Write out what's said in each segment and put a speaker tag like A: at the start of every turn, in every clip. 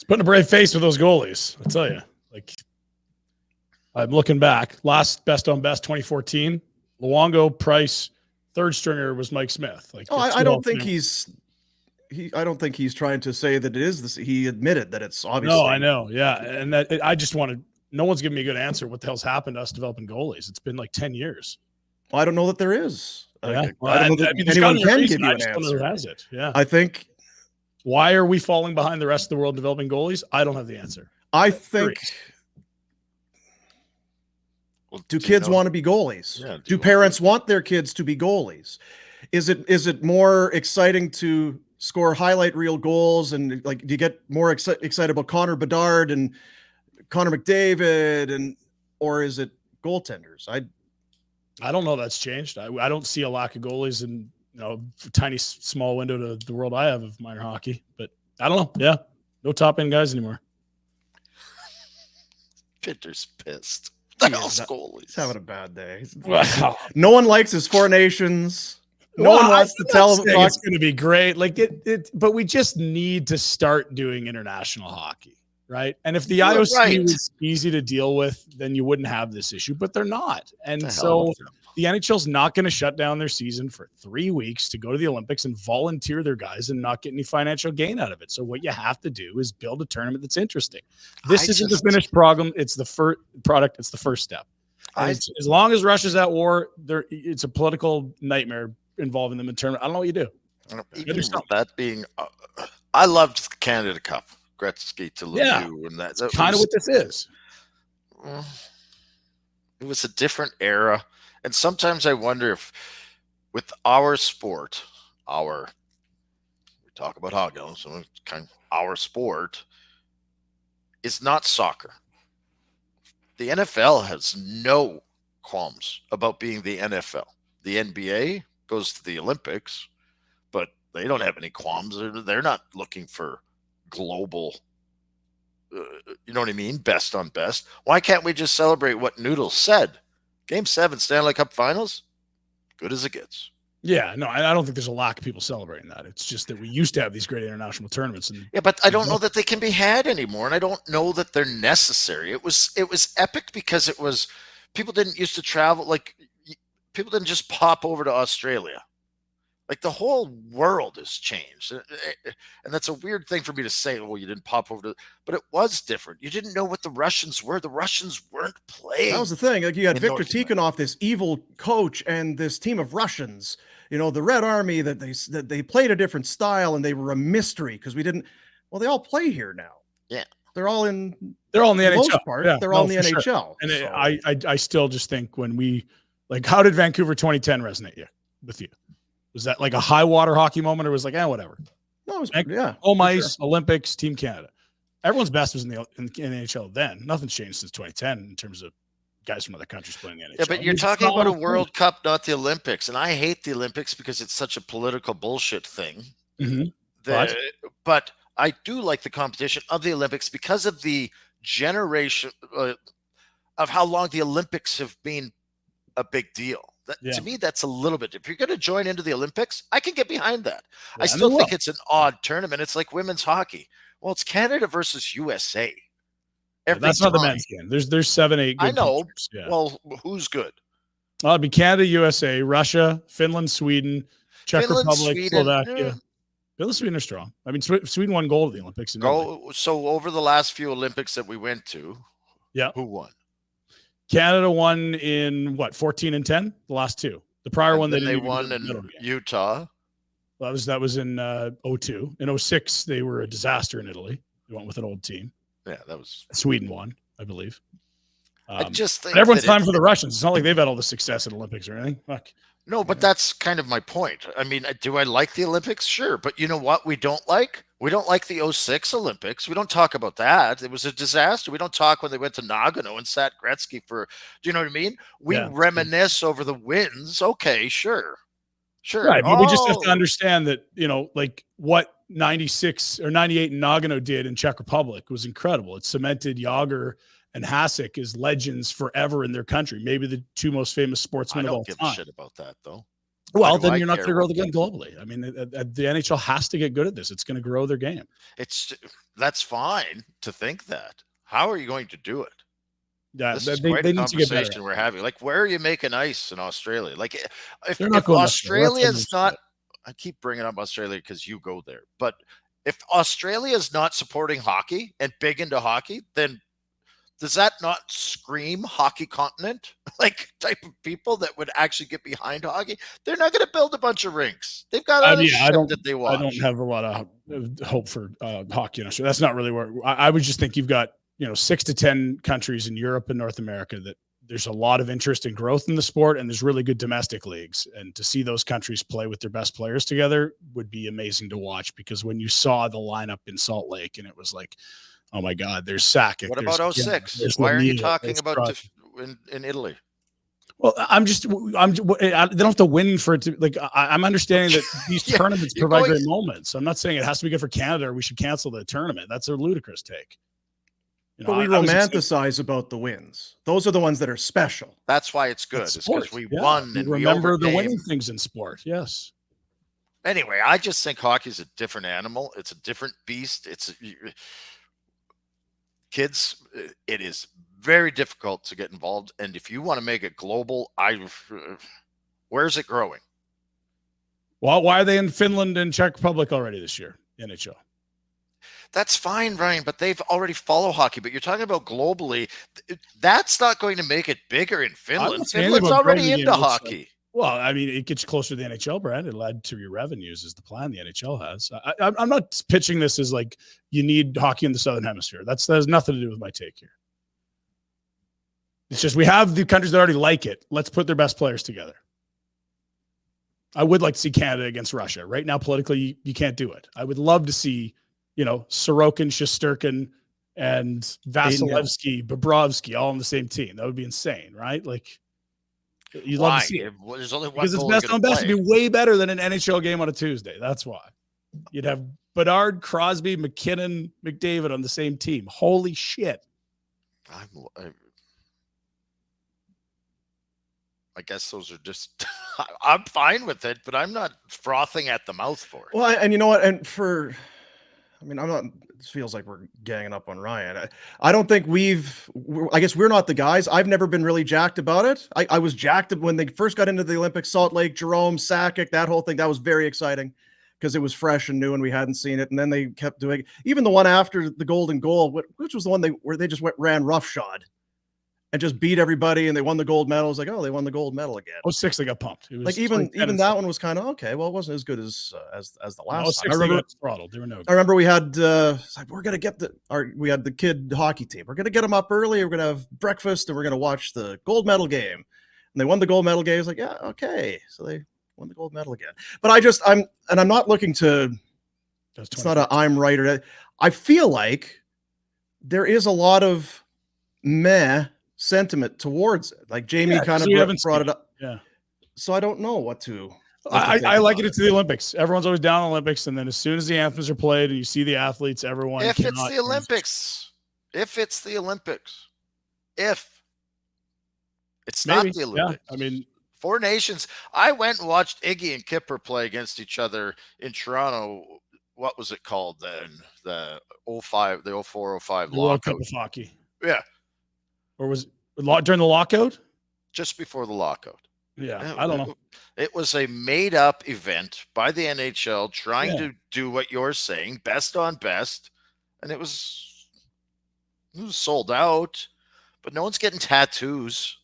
A: Putting a brave face with those goalies, I tell you. Like, I'm looking back. Last best on best 2014, Luongo, Price, third stringer was Mike Smith. Like,
B: I don't think I don't think he's trying to say that it is this. He admitted that it's obviously.
A: No, I know. Yeah. And I just wanted, no one's giving me a good answer. What the hell's happened to us developing goalies? It's been like 10 years.
B: I don't know that there is.
A: Yeah.
B: I don't know that anyone can give you an answer.
A: I don't know who has it. Yeah.
B: I think.
A: Why are we falling behind the rest of the world developing goalies? I don't have the answer.
B: I think. Well, do kids want to be goalies? Yeah, do parents want their kids to be goalies? Is it more exciting to score highlight reel goals, and like, do you get more excited about Connor Bedard and Connor McDavid, or is it goaltenders?
A: I don't know. That's changed. I don't see a lack of goalies in tiny small window to the world I have of minor hockey, but I don't know. Yeah, no top end guys anymore.
C: Pinder's pissed.
B: He's having a bad day. Wow. No one likes his Four Nations. No one wants to tell him
A: it's going to be great. Like but we just need to start doing international hockey, right? And if the IOC was easy to deal with, then you wouldn't have this issue, but they're not. And so the NHL's not going to shut down their season for 3 weeks to go to the Olympics and volunteer their guys and not get any financial gain out of it. So what you have to do is build a tournament that's interesting. This isn't the finished problem. It's the first product. It's the first step. As long as Russia's at war, it's a political nightmare involving them in tournament. I don't know what you do.
C: Even that being, I loved the Canada Cup, Gretzky to Lemieux, and that's
A: kind of what this is.
C: It was a different era. And sometimes I wonder if with our sport, we talk about hockey, so it's kind of our sport is not soccer. The NFL has no qualms about being the NFL. The NBA goes to the Olympics, but they don't have any qualms. They're not looking for global, you know what I mean? Best on best. Why can't we just celebrate what Noodles said? Game 7, Stanley Cup Finals, good as it gets.
A: Yeah, no, I don't think there's a lack of people celebrating that. It's just that we used to have these great international tournaments.
C: Yeah, but I don't know that they can be had anymore, and I don't know that they're necessary. It was epic because it was people didn't used to travel. Like, people didn't just pop over to Australia. Like, the whole world has changed. And that's a weird thing for me to say, well, you didn't pop over to, but it was different. You didn't know what the Russians were. The Russians weren't playing.
B: That was the thing. Like, you had Viktor Tikhonov, this evil coach, and this team of Russians, the Red Army, that they played a different style, and they were a mystery because they all play here now.
C: Yeah.
B: They're all in
A: the NHL.
B: Part, yeah, they're all in the NHL.
A: Sure. And I still just think when how did Vancouver 2010 resonate with you? Was that like a high water hockey moment, or was like, whatever?
B: No, it was
A: home ice, sure. Olympics, Team Canada. Everyone's best was in the NHL then. Nothing's changed since 2010 in terms of guys from other countries playing the NHL.
C: Yeah, but you're talking about a World Cup, not the Olympics. And I hate the Olympics because it's such a political bullshit thing.
A: Mm-hmm.
C: But I do like the competition of the Olympics because of the generation of how long the Olympics have been a big deal. To me, that's a little bit. If you're going to join into the Olympics, I can get behind that. Yeah, I still think it's an odd tournament. It's like women's hockey. Well, it's Canada versus USA.
A: That's not the men's game. There's 7, 8 good
C: I know.
A: Yeah.
C: Well, who's good?
A: Well, it'd be Canada, USA, Russia, Finland, Sweden, Czech Republic, Slovakia. Finland, Sweden are strong. I mean, Sweden won gold at the Olympics.
C: So over the last few Olympics that we went to, who won?
A: Canada won in 14 and 10, the last two. The prior one
C: they won in Utah.
A: That was in 2002. In 2006, they were a disaster in Italy. They went with an old team.
C: Yeah, that was
A: Sweden won, I believe.
C: I just think
A: everyone's time for the Russians. It's not like they've had all the success at Olympics or anything. Fuck.
C: No, but that's kind of my point. I mean, do I like the Olympics? Sure. But you know what we don't like? We don't like the 2006 Olympics. We don't talk about that. It was a disaster. We don't talk when they went to Nagano and sat Gretzky for, do you know what I mean? We reminisce over the wins. Okay, sure.
A: Right, but we just have to understand that, like what 96 or 98 in Nagano did in Czech Republic was incredible. It cemented Jágr and Hasek as legends forever in their country. Maybe the two most famous sportsmen of all time.
C: I don't give a shit about that, though.
A: Well, then you're not going to grow the game globally. I mean, the NHL has to get good at this. It's going to grow their game.
C: That's fine to think that. How are you going to do it?
A: Yeah,
C: this is quite a conversation we're having. Like, where are you making ice in Australia? Like, if Australia is not, I keep bringing up Australia because you go there, but if Australia is not supporting hockey and big into hockey, then does that not scream hockey continent? Like, type of people that would actually get behind hockey? They're not going to build a bunch of rinks. They've got other shit that they watch.
A: I don't have a lot of hope for hockey in Australia. That's not really where I would just think you've got 6 to 10 countries in Europe and North America that there's a lot of interest and growth in the sport, and there's really good domestic leagues. And to see those countries play with their best players together would be amazing to watch, because when you saw the lineup in Salt Lake and it was like, oh my God, there's Sakic.
C: What about 06? Why are you talking about in Italy?
A: Well, they don't have to win for it to, like, I'm understanding that these tournaments provide great moments. So I'm not saying it has to be good for Canada or we should cancel the tournament. That's a ludicrous take.
B: But we romanticize about the wins. Those are the ones that are special.
C: That's why it's good. It's because we won and
A: remember the winning things in sport. Yes.
C: Anyway, I just think hockey's a different animal. It's a different beast. Kids, it is very difficult to get involved. And if you want to make it global, where's it growing?
A: Well, why are they in Finland and Czech Republic already this year? NHL.
C: That's fine, Ryan, but they've already followed hockey. But you're talking about globally. That's not going to make it bigger in Finland. Finland's already into hockey.
A: Well, I mean, it gets you closer to the NHL brand. It'll add to your revenues is the plan the NHL has. I'm not pitching this as like you need hockey in the Southern Hemisphere. That has nothing to do with my take here. It's just we have the countries that already like it. Let's put their best players together. I would like to see Canada against Russia. Right now, politically, you can't do it. I would love to see, Sorokin, Shesterkin, and Vasilevsky, Bobrovsky all on the same team. That would be insane, right? Like, you'd love to see it.
C: There's only one
A: because it's best on best. It'd be way better than an NHL game on a Tuesday. That's why. You'd have Bedard, Crosby, McKinnon, McDavid on the same team. Holy shit.
C: I guess those are just I'm fine with it, but I'm not frothing at the mouth for it.
B: Well, and you know what? And I'm not, it feels like we're ganging up on Ryan. I don't think I guess we're not the guys. I've never been really jacked about it. I was jacked when they first got into the Olympics, Salt Lake, Jerome, Sakic, that whole thing. That was very exciting because it was fresh and new and we hadn't seen it. And then they kept doing even the one after the golden goal, which was the one where they just ran roughshod and just beat everybody and they won the gold medal. It was like, oh, they won the gold medal again.
A: 06, they got pumped. It was
B: like even that one was kind of okay. Well, it wasn't as good as the last time.
A: I remember throttled. They were no good.
B: I remember we had we're gonna get we had the kid hockey team. We're gonna get them up early. We're gonna have breakfast and we're gonna watch the gold medal game. And they won the gold medal game. It's like, yeah, okay. So they won the gold medal again. But I'm not looking to. It's not I'm right or I feel like there is a lot of meh sentiment towards it. Like Jamie kind of brought it up.
A: Yeah.
B: So I don't know what to.
A: I like it. It's the Olympics. Everyone's always down on Olympics. And then as soon as the anthems are played and you see the athletes, everyone.
C: If it's the Olympics. It's not the Olympics.
A: Yeah. I mean,
C: Four Nations. I went and watched Iggy and Kipper play against each other in Toronto. What was it called then? The 04, 05
A: World Cup of Hockey.
C: Yeah.
A: Or was it during the lockout?
C: Just before the lockout.
A: Yeah, I don't know.
C: It was a made-up event by the NHL trying to do what you're saying, best on best, and it was sold out, but no one's getting tattoos,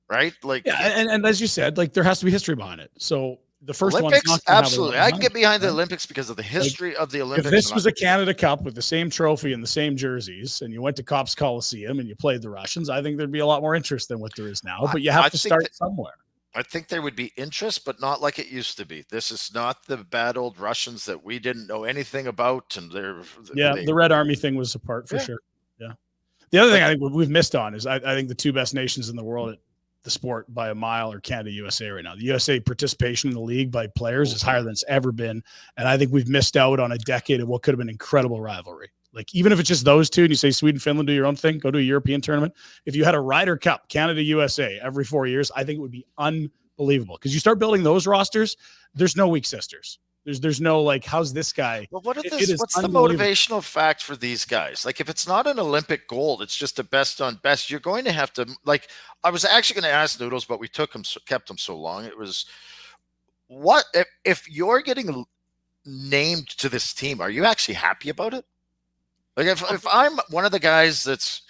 C: right? Like,
A: and as you said, like there has to be history behind it. So the first
C: Olympics,
A: one's
C: absolutely. I can get behind the Olympics because of the history of the Olympics.
A: If this was a Canada Cup with the same trophy and the same jerseys, and you went to Copps Coliseum and you played the Russians, I think there'd be a lot more interest than what there is now. But you have to start somewhere.
C: I think there would be interest, but not like it used to be. This is not the bad old Russians that we didn't know anything about. And
A: the Red Army thing was a part for sure. Yeah. The other thing I think we've missed on is I think the two best nations in the world at the sport by a mile are Canada, USA right now. The USA participation in the league by players is higher than it's ever been. And I think we've missed out on a decade of what could have been incredible rivalry. Like, even if it's just those two and you say Sweden, Finland, do your own thing, go to a European tournament. If you had a Ryder Cup, Canada, USA every 4 years, I think it would be believable. Because you start building those rosters, there's no weak sisters. There's no like, how's this guy?
C: But what's the motivational fact for these guys? Like, if it's not an Olympic gold, it's just a best on best. You're going to have to, like, I was actually going to ask Noodles, but we kept him so long. It was, what if you're getting named to this team? Are you actually happy about it? Like, if I'm one of the guys that's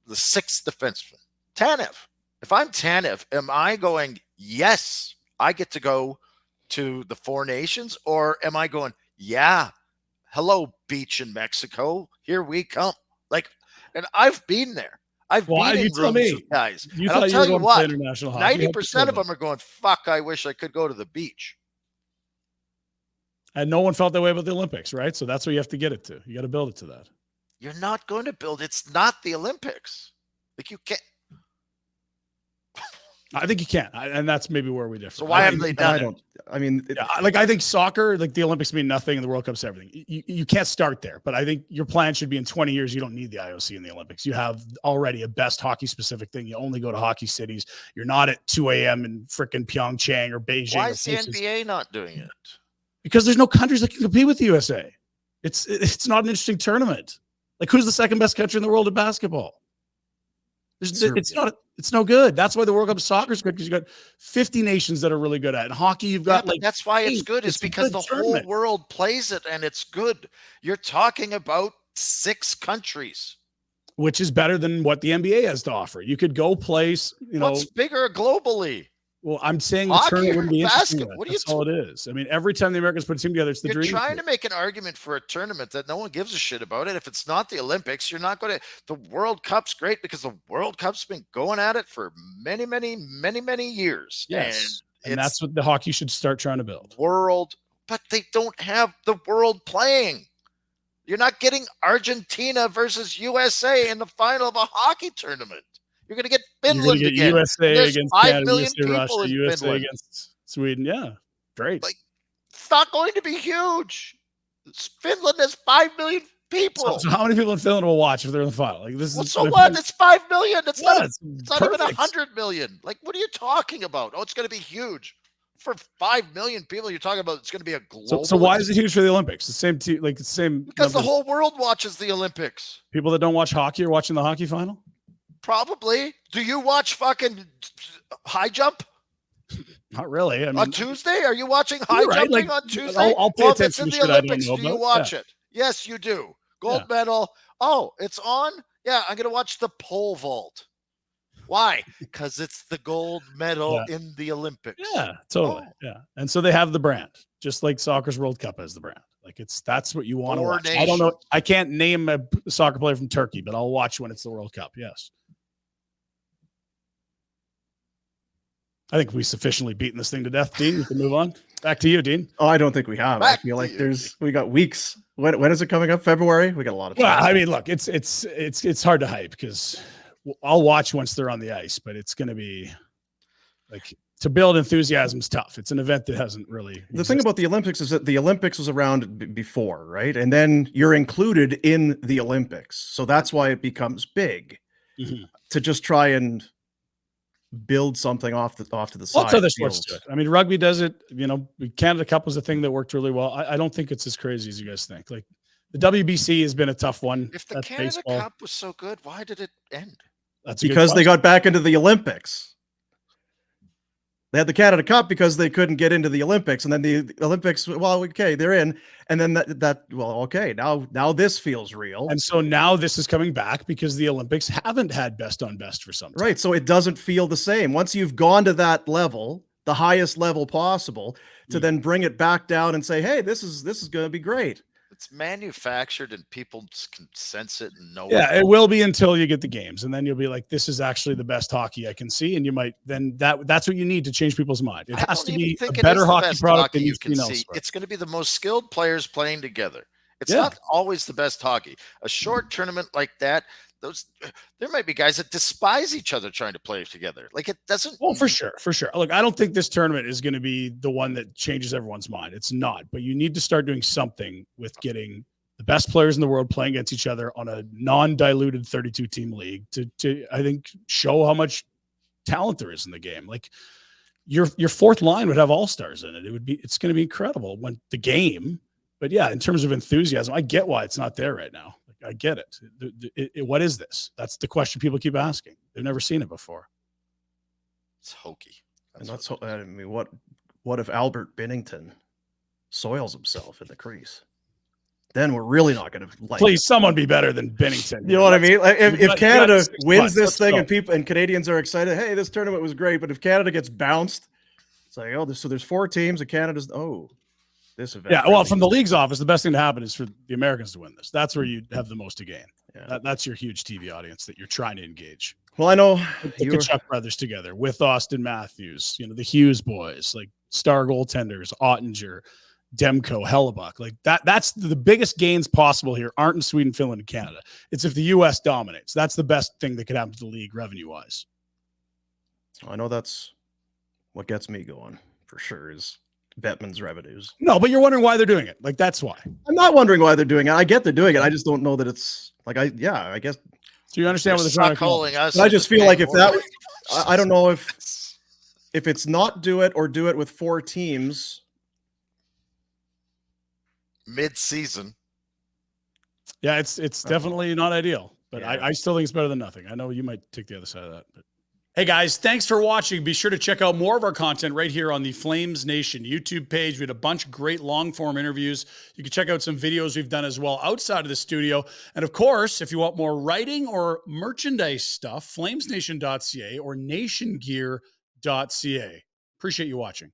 C: the sixth defenseman, Tanev. If I'm Tanev, am I going, yes, I get to go to the Four Nations, or am I going, yeah, hello, beach in Mexico, here we come? Like, and I've been there. I've been in rooms with guys. And I'll tell you what, 90% of them are going, fuck, I wish I could go to the beach.
A: And no one felt that way about the Olympics, right? So that's what you have to get it to. You got to build it to that.
C: You're not going to build. It's not the Olympics. Like, you can't.
A: I think you can, and that's maybe where we differ.
C: So why haven't they done it?
A: I think soccer, like the Olympics mean nothing, and the World Cup's everything. You can't start there, but I think your plan should be in 20 years. You don't need the IOC in the Olympics. You have already a best hockey specific thing. You only go to hockey cities. You're not at 2 a.m. in frickin' Pyeongchang or Beijing.
C: Why is the NBA not doing it?
A: Because there's no countries that can compete with the USA. It's not an interesting tournament. Like, who's the second best country in the world at basketball? It's no good. That's why the World Cup of soccer is good, because you got 50 nations that are really good at it. In hockey, you've got
C: that's why it's good. It's because the whole world plays it and it's good. You're talking about 6 countries,
A: which is better than what the NBA has to offer. You could go place,
C: what's bigger globally?
A: Well, I'm saying the tournament wouldn't be interesting. That's all it is. I mean, every time the Americans put a team together, it's the dream.
C: You're trying to make an argument for a tournament that no one gives a shit about it. If it's not the Olympics, you're not going to. The World Cup's great because the World Cup's been going at it for many, many, many, many years.
A: Yes, and that's what the hockey should start trying to build.
C: But they don't have the world playing. You're not getting Argentina versus USA in the final of a hockey tournament. You're going to get Finland again.
A: USA
C: There's
A: against
C: 5
A: Canada,
C: million
A: USA,
C: people
A: Russia,
C: in
A: USA
C: Finland.
A: against Sweden. Yeah, great.
C: Like, it's not going to be huge. Finland has 5 million people.
A: So how many people in Finland will watch if they're in the final? Like, this is
C: so what? It's 5 million. It's not even 100 million. Like, what are you talking about? Oh, it's going to be huge. For 5 million people, you're talking about it's going to be a global.
A: So why is it huge for the Olympics? The same team, like the same.
C: Because the whole world watches the Olympics.
A: People that don't watch hockey are watching the hockey final.
C: Probably. Do you watch fucking high jump?
A: Not really. I mean,
C: on Tuesday, are you watching high jumping on Tuesday?
A: I'll pay attention to the Olympics.
C: Do you watch it? Yes, you do. Gold medal. Oh, it's on. Yeah, I'm gonna watch the pole vault. Why? Because it's the gold medal in the Olympics.
A: Yeah, totally. Oh. Yeah, and so they have the brand, just like soccer's World Cup has the brand. Like that's what you want to watch. I don't know. I can't name a soccer player from Turkey, but I'll watch when it's the World Cup. Yes. I think we sufficiently beaten this thing to death, Dean. We can move on. Back to you, Dean.
B: Oh, I don't think we have. I feel like we got weeks. When is it coming up? February? We got a lot of time.
A: Well, I mean, look, it's hard to hype because I'll watch once they're on the ice, but it's going to be like to build enthusiasm is tough. It's an event that hasn't really.
B: The thing about the Olympics is that the Olympics was around before, right? And then you're included in the Olympics, so that's why it becomes big to just try and build something off to the side.
A: Lots of other sports do it. I mean, rugby does it. Canada Cup was a thing that worked really well. I don't think it's as crazy as you guys think. Like the WBC has been a tough one.
C: If the Canada Cup was so good, why did it end?
B: That's because they got back into the Olympics. They had the Canada Cup because they couldn't get into the Olympics, and then the Olympics. Well, okay, they're in, and then okay, now this feels real,
A: and so now this is coming back because the Olympics haven't had best on best for some time.
B: Right, so it doesn't feel the same once you've gone to that level, the highest level possible, to then bring it back down and say, hey, this is going to be great.
C: It's manufactured and people can sense it and know.
A: Yeah, it will be until you get the games, and then you'll be like, "This is actually the best hockey I can see." And you might that's what you need to change people's mind. It has to be a better hockey product than you can see.
C: It's going to be the most skilled players playing together. It's not always the best hockey. A short tournament like that, there might be guys that despise each other trying to play together. Like it doesn't.
A: Well, for sure. Look, I don't think this tournament is going to be the one that changes everyone's mind. It's not. But you need to start doing something with getting the best players in the world playing against each other on a non-diluted 32-team league to I think show how much talent there is in the game. Like your fourth line would have all-stars in it. It's going to be incredible when the game. But yeah, in terms of enthusiasm, I get why it's not there right now. Like, I get it. What is this? That's the question people keep asking. They've never seen it before.
C: It's hokey.
B: I mean, what if Albert Binnington soils himself in the crease? Then we're really not going to like.
A: Please, someone be better than Binnington.
B: You know what I mean? Like, if Canada wins this thing and Canadians are excited, hey, this tournament was great. But if Canada gets bounced, it's like, oh, so there's 4 teams and Canada's this event.
A: Yeah, well, from the league's office, the best thing to happen is for the Americans to win this. That's where you have the most to gain. Yeah. That's your huge TV audience that you're trying to engage.
B: Well, I know
A: the Kachuk brothers together with Austin Matthews, the Hughes boys, like star goaltenders, Ottinger, Demko, Hellebuck, like that's the biggest gains possible here aren't in Sweden, Finland, and Canada. It's if the U.S. dominates. That's the best thing that could happen to the league revenue-wise.
B: I know that's what gets me going for sure is Bettman's revenues.
A: No, but you're wondering why they're doing it. Like, that's why.
B: I'm not wondering why they're doing it. I get they're doing it. I just don't know that it's like, I guess.
A: So you understand what they're trying to
C: calling us.
B: I just feel like if that, I don't know if it's not do it or do it with 4 teams.
C: Mid-season.
A: Yeah, it's definitely not ideal, but yeah. I still think it's better than nothing. I know you might take the other side of that. But. Hey guys, thanks for watching. Be sure to check out more of our content right here on the Flames Nation YouTube page. We had a bunch of great long-form interviews. You can check out some videos we've done as well outside of the studio. And of course, if you want more writing or merchandise stuff, flamesnation.ca or nationgear.ca. Appreciate you watching.